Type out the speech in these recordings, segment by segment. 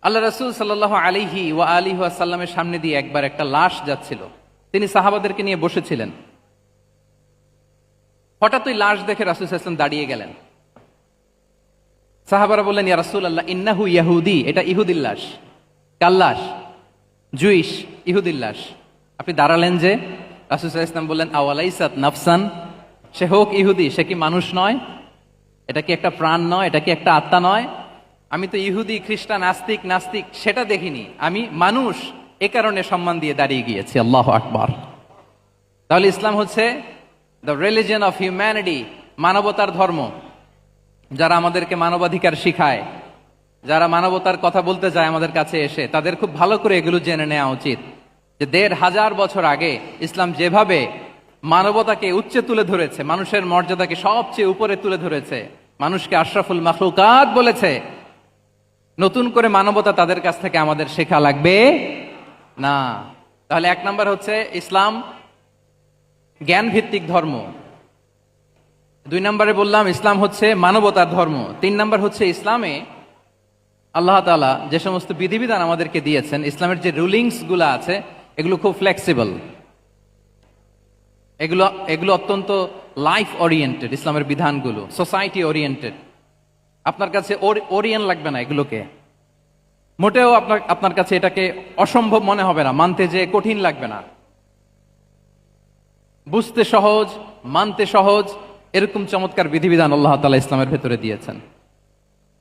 আল্লাহ রাসূল সাল্লাল্লাহু আলাইহি ওয়া আলিহি ওয়াসাল্লামের সামনে দিয়ে একবার একটা লাশ যাচ্ছিল। তিনি সাহাবাদেরকে নিয়ে বসেছিলেন। হঠাৎ ওই লাশ দেখে রাসূল সাল্লাল্লাহু আলাইহি ওয়াসাল্লাম দাঁড়িয়ে গেলেন। সাহাবারা বললেন, ইয়া রাসূলুল্লাহ, ইন্নাহু ইয়াহুদি, এটা ইহুদির লাশ। কার লাশ? জুইশ, ইহুদির লাশ। আপনি দাঁড়ালেন যে? রাসূল সাল্লাল্লাহু আলাইহি ওয়াসাল্লাম বললেন, আওয়ালাইসাত নাফসান, সে হোক ইহুদি, সে কি মানুষ নয়? এটা কি একটা প্রাণ নয়? এটা কি একটা আত্মা নয়? আমি তো ইহুদি, খ্রিস্টান, আস্তিক, নাস্তিক সেটা দেখিনি, আমি মানুষ, এ কারণে সম্মান দিয়ে দাঁড়িয়ে গিয়েছি। আল্লাহু আকবার। তাহলে ইসলাম হচ্ছে দ্য রিলিজিয়ন অফ হিউম্যানিটি, মানবতার ধর্ম। যারা আমাদেরকে মানবাধিকার শিখায়, যারা মানবতার কথা বলতে যায় আমাদের কাছে এসে, তাদের খুব ভালো করে এগুলো জেনে নেওয়া উচিত যে ১৫০০ বছর আগে ইসলাম যেভাবে মানবতাকে উচ্চে তুলে ধরেছে, মানুষের মর্যাদাকে সবচেয়ে উপরে তুলে ধরেছে, মানুষকে আশরাফুল মাখলুকাত বলেছে, নতুন করে মানবতা তাদের কাছ থেকে আমাদের শেখা লাগবে না। তাহলে ১ নাম্বার হচ্ছে ইসলাম জ্ঞান ভিত্তিক ধর্ম। ২ নম্বরে বললাম ইসলাম হচ্ছে মানবতার ধর্ম। ৩ নাম্বার হচ্ছে ইসলামে আল্লাহ তাআলা যে সমস্ত বিধিবিধান আমাদেরকে দিয়েছেন, ইসলামের যে রুলিংস গুলো আছে, এগুলো খুব ফ্লেক্সিবল, এগুলো অত্যন্ত লাইফ ওরিয়েন্টেড। ইসলামের বিধানগুলো সোসাইটি ওরিয়েন্টেড। আপনার কাছে ওরিয়েন্ট লাগবে না এগুলোকে, মোটেও আপনার কাছে এটাকে অসম্ভব মনে হবে না, মানতে যে কঠিন লাগবে না, বুঝতে সহজ, মানতে সহজ, এরকম চমৎকার বিধিবিধান আল্লাহ তাআলা ইসলামের ভেতরে দিয়েছেন।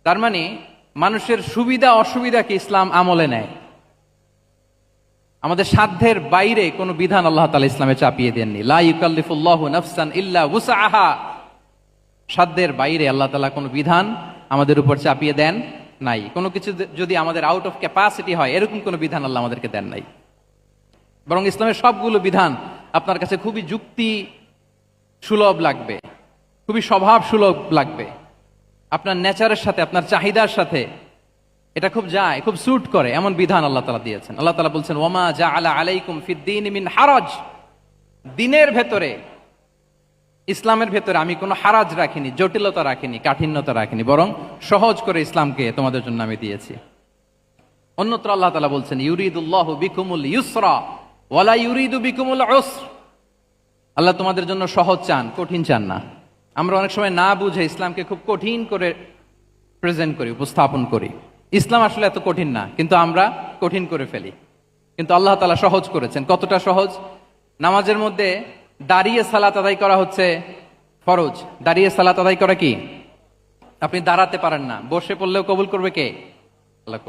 তার মানে মানুষের সুবিধা অসুবিধাকে ইসলাম আমলে নেয়। আমাদের সাধ্যের বাইরে কোনো বিধান আল্লাহ তাআলা ইসলামে চাপিয়ে দেননি। লা ইউকাল্লিফুল্লাহু নাফসান ইল্লা উসআহা। সাধ্যের বাইরে আল্লাহ তাআলা কোনো বিধান আমাদের উপর চাপিয়ে দেন নাই। কোনো কিছু যদি আমাদের আউট অফ ক্যাপাসিটি হয়, এরকম কোনো বিধান আল্লাহ আমাদেরকে দেন নাই। বরং ইসলামের সবগুলো বিধান আপনার কাছে খুবই যুক্তি সুলভ লাগবে, খুবই স্বভাব সুলভ লাগবে, আপনার নেচারের সাথে, আপনার চাহিদার সাথে এটা খুব যায়, খুব স্যুট করে, এমন বিধান আল্লাহ তাআলা দিয়েছেন। আল্লাহ তাআলা বলছেন, ওয়ামা জাআলা আলাইকুম ফিদ্দীনি মিন হারাজ। দিনের ভেতরে, ইসলামের ভেতরে আমি কোনো হারাজ রাখিনি, জটিলতা রাখিনি, কাঠিন্যতা রাখিনি, বরং সহজ করে ইসলামকে তোমাদের জন্য আমি দিয়েছি। অন্যত্র আল্লাহ তাআলা বলছেন, ইউরিদুল্লাহু বিকুমুল ইউসরা ওয়ালা ইউরিদু বিকুমুল উসর। আল্লাহ তোমাদের জন্য সহজ চান, কঠিন চান না। আমরা অনেক সময় না বুঝে ইসলামকে খুব কঠিন করে প্রেজেন্ট করি, উপস্থাপন করি। ইসলাম আসলে এত কঠিন না, কিন্তু আমরা কঠিন করে ফেলি। কিন্তু আল্লাহ তাআলা সহজ করেছেন। কতটা সহজ? নামাজের মধ্যে দাঁড়িয়ে সালাত আদায় করা হচ্ছে ফরজ। দাঁড়িয়ে সালাত আদায় করা কি? আপনি দাঁড়াতে পারেন না, বসে পড়লেও কবুল করবে কে? আল্লাহ।